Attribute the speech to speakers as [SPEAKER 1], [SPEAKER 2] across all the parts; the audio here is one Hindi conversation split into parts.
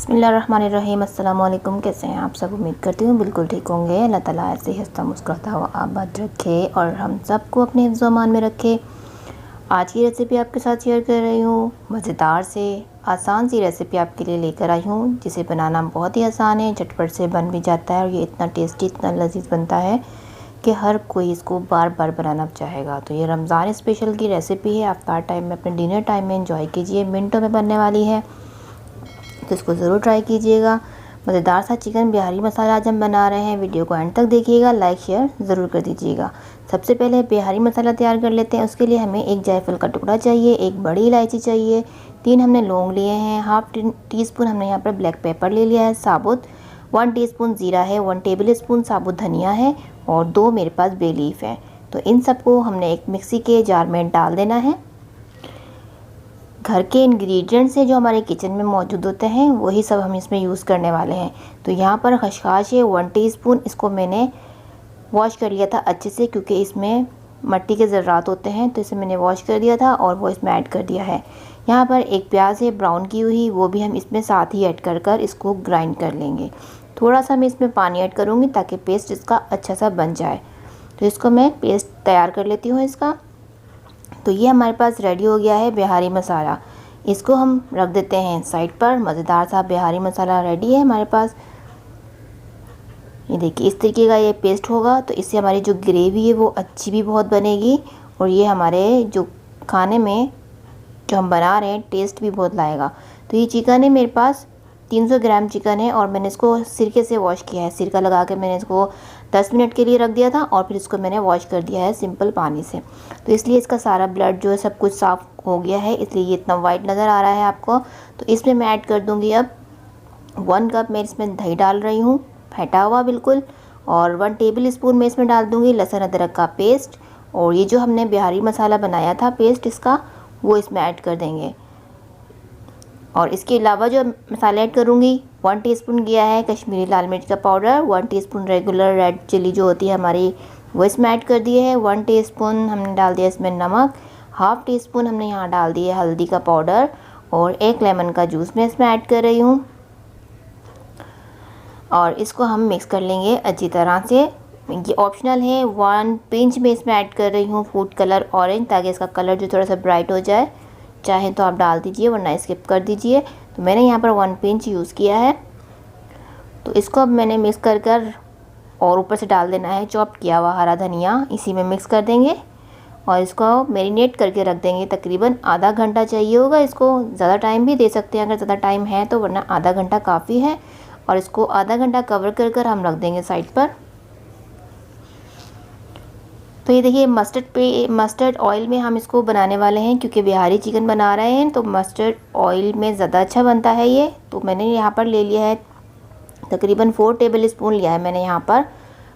[SPEAKER 1] बिस्मिल्लाहिर्रहमानिर्रहीम। अस्सलाम वालेकुम। कैसे हैं आप सब? उम्मीद करती हूँ बिल्कुल ठीक होंगे। अल्लाह ताला ऐसे ही हंसता मुस्कुराता हुआ आबाद रखे और हम सबको अपने हिफ्ज़ अमान में रखे। आज की रेसिपी आपके साथ शेयर कर रही हूँ। मज़ेदार से आसान सी रेसिपी आपके लिए लेकर आई हूँ, जिसे बनाना बहुत ही आसान है, झटपट से बन भी जाता है और ये इतना टेस्टी, इतना लजीज बनता है कि हर कोई इसको बार बार बनाना चाहेगा। तो ये रमज़ान स्पेशल की रेसिपी है। अफ्तार टाइम में, अपने डिनर टाइम में एंजॉय कीजिए। मिनटों में बनने वाली है, तो इसको ज़रूर ट्राई कीजिएगा। मज़ेदार सा चिकन बिहारी मसाला आज हम बना रहे हैं। वीडियो को एंड तक देखिएगा, लाइक शेयर ज़रूर कर दीजिएगा। सबसे पहले बिहारी मसाला तैयार कर लेते हैं। उसके लिए हमें एक जायफल का टुकड़ा चाहिए, एक बड़ी इलायची चाहिए, 3 हमने लौंग लिए हैं, हाफ टी स्पून हमने यहाँ पर ब्लैक पेपर ले लिया है साबुत, 1 टीस्पून ज़ीरा है, 1 टेबल स्पून साबुत धनिया है और 2 मेरे पास बे लीफ है। तो इन सबको हमने एक मिक्सी के जार में डाल देना है। घर के इंग्रेडिएंट्स हैं जो हमारे किचन में मौजूद होते हैं, वही सब हम इसमें यूज़ करने वाले हैं। तो यहाँ पर खसखस है 1 टीस्पून, इसको मैंने वॉश कर लिया था अच्छे से, क्योंकि इसमें मिट्टी के ज़र्रात होते हैं, तो इसे मैंने वॉश कर दिया था और वो इसमें ऐड कर दिया है। यहाँ पर एक प्याज है ब्राउन की हुई, वो भी हम इसमें साथ ही ऐड कर इसको ग्राइंड कर लेंगे। थोड़ा सा मैं इसमें पानी ऐड करूँगी ताकि पेस्ट इसका अच्छा सा बन जाए। तो इसको मैं पेस्ट तैयार कर लेती हूँ इसका। तो ये हमारे पास रेडी हो गया है बिहारी मसाला। इसको हम रख देते हैं साइड पर। मज़ेदार सा बिहारी मसाला रेडी है हमारे पास। ये देखिए, इस तरीके का ये पेस्ट होगा, तो इससे हमारी जो ग्रेवी है वो अच्छी भी बहुत बनेगी और ये हमारे जो खाने में जो हम बना रहे हैं टेस्ट भी बहुत लाएगा। तो ये चिकन है मेरे पास, 300 ग्राम चिकन है और मैंने इसको सिरके से वॉश किया है। सिरका लगा के मैंने इसको 10 मिनट के लिए रख दिया था और फिर इसको मैंने वॉश कर दिया है सिंपल पानी से। तो इसलिए इसका सारा ब्लड जो है सब कुछ साफ़ हो गया है, इसलिए ये इतना वाइट नज़र आ रहा है आपको। तो इसमें मैं ऐड कर दूँगी अब 1 कप मैं इसमें दही डाल रही हूँ, फेंटा हुआ बिल्कुल, और 1 टेबल स्पून मैं इसमें डाल दूँगी लहसुन अदरक का पेस्ट, और ये जो हमने बिहारी मसाला बनाया था पेस्ट इसका, वो इसमें ऐड कर देंगे। और इसके अलावा जो मसाले ऐड करूँगी, 1 टीस्पून गया है कश्मीरी लाल मिर्च का powder, 1 teaspoon regular red chilli जो होती है हमारी, वो इसमें ऐड कर दिए है। 1 टीस्पून हमने डाल दिया इसमें नमक, हाफ टी स्पून हमने यहाँ डाल दिया हल्दी का पाउडर और 1 लेमन का जूस मैं इसमें ऐड कर रही हूँ। और इसको हम मिक्स कर लेंगे अच्छी तरह से। ये ऑप्शनल है। 1 पिंच में इसमें ऐड कर रही हूँ फूड कलर ऑरेंज, ताकि इसका कलर जो थोड़ा सा ब्राइट हो जाए। चाहे तो आप डाल दीजिए, वरना स्किप कर दीजिए। तो मैंने यहाँ पर 1 पिंच यूज़ किया है। तो इसको अब मैंने मिक्स कर और ऊपर से डाल देना है चॉप किया हुआ हरा धनिया, इसी में मिक्स कर देंगे और इसको मैरिनेट करके रख देंगे। तकरीबन आधा घंटा चाहिए होगा इसको, ज़्यादा टाइम भी दे सकते हैं अगर ज़्यादा टाइम है तो, वरना आधा घंटा काफ़ी है। और इसको आधा घंटा कवर कर हम रख देंगे साइड पर। तो ये देखिए, मस्टर्ड ऑयल में हम इसको बनाने वाले हैं, क्योंकि बिहारी चिकन बना रहे हैं तो मस्टर्ड ऑयल में ज़्यादा अच्छा बनता है ये। तो मैंने यहाँ पर ले लिया है तकरीबन 4 टेबल स्पून लिया है मैंने यहाँ पर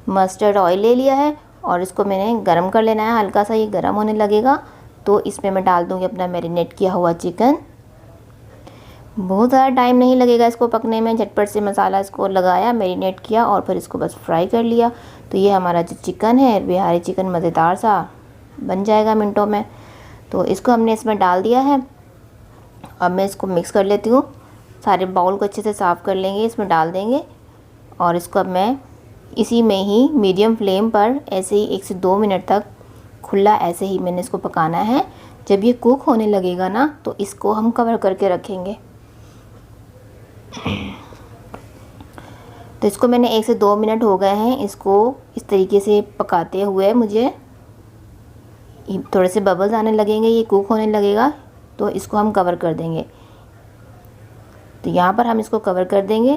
[SPEAKER 1] मस्टर्ड ऑयल ले लिया है और इसको मैंने गरम कर लेना है। हल्का सा ये गरम होने लगेगा तो इसमें मैं डाल दूँगी अपना मैरिनेट किया हुआ चिकन। बहुत ज़्यादा टाइम नहीं लगेगा इसको पकने में, झटपट से मसाला इसको लगाया, मैरिनेट किया और फिर इसको बस फ्राई कर लिया। तो ये हमारा जो चिकन है बिहारी चिकन मज़ेदार सा बन जाएगा मिनटों में। तो इसको हमने इसमें डाल दिया है। अब मैं इसको मिक्स कर लेती हूँ। सारे बाउल को अच्छे से साफ़ कर लेंगे, इसमें डाल देंगे और इसको अब मैं इसी में ही मीडियम फ्लेम पर ऐसे ही 1 से 2 मिनट तक खुला ऐसे ही मैंने इसको पकाना है। जब ये कुक होने लगेगा ना, तो इसको हम कवर करके रखेंगे। तो इसको मैंने 1 से 2 मिनट हो गए हैं इसको इस तरीके से पकाते हुए। मुझे थोड़े से बबल्स आने लगेंगे, ये कुक होने लगेगा, तो इसको हम कवर कर देंगे। तो यहाँ पर हम इसको कवर कर देंगे।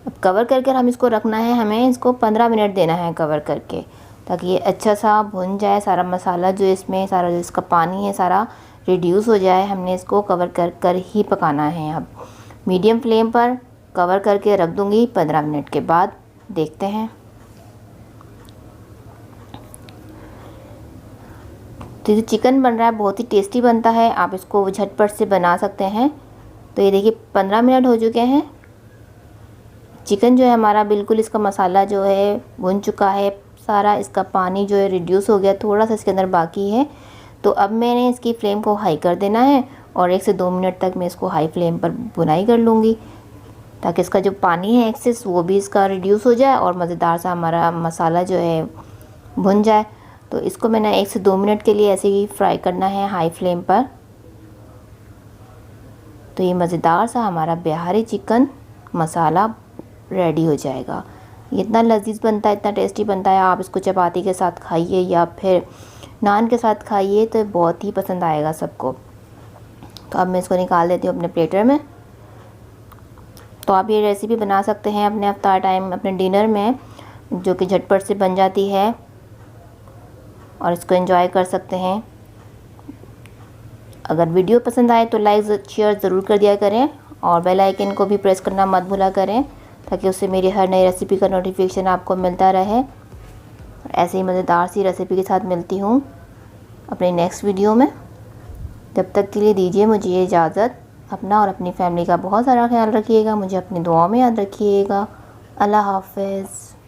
[SPEAKER 1] अब कवर करके हम इसको रखना है, हमें इसको 15 मिनट देना है कवर करके, ताकि ये अच्छा सा भुन जाए, सारा मसाला जो इसमें, सारा जो इसका पानी है सारा रिड्यूस हो जाए। हमने इसको कवर कर ही पकाना है। अब मीडियम फ्लेम पर कवर करके रख दूँगी। 15 मिनट के बाद देखते हैं। तो ये चिकन बन रहा है, बहुत ही टेस्टी बनता है, आप इसको झटपट से बना सकते हैं। तो ये देखिए 15 मिनट हो चुके हैं। चिकन जो है हमारा बिल्कुल, इसका मसाला जो है भुन चुका है, सारा इसका पानी जो है रिड्यूस हो गया, थोड़ा सा इसके अंदर बाकी है। तो अब मैंने इसकी फ्लेम को हाई कर देना है और 1 से 2 मिनट तक मैं इसको हाई फ्लेम पर भुनाई कर लूँगी। ताकि इसका जो पानी है एक्सेस वो भी इसका रिड्यूस हो जाए और मज़ेदार सा हमारा मसाला जो है भुन जाए। तो इसको मैंने 1 से 2 मिनट के लिए ऐसे ही फ्राई करना है हाई फ्लेम पर। तो ये मज़ेदार सा हमारा बिहारी चिकन मसाला रेडी हो जाएगा। ये इतना लजीज बनता है, इतना टेस्टी बनता है। आप इसको चपाती के साथ खाइए या फिर नान के साथ खाइए तो बहुत ही पसंद आएगा सबको। तो अब मैं इसको निकाल देती हूँ अपने प्लेटर में। तो आप ये रेसिपी बना सकते हैं अपने अफ्तार टाइम, अपने डिनर में, जो कि झटपट से बन जाती है और इसको एंजॉय कर सकते हैं। अगर वीडियो पसंद आए तो लाइक शेयर ज़रूर कर दिया करें और बेल आइकन को भी प्रेस करना मत भूला करें, ताकि उससे मेरी हर नई रेसिपी का नोटिफिकेशन आपको मिलता रहे। ऐसे ही मज़ेदार सी रेसिपी के साथ मिलती हूँ अपने नेक्स्ट वीडियो में। जब तक के लिए दीजिए मुझे इजाज़त। अपना और अपनी फैमिली का बहुत सारा ख्याल रखिएगा। मुझे अपनी दुआओं में याद रखिएगा। अल्लाह हाफ़िज़।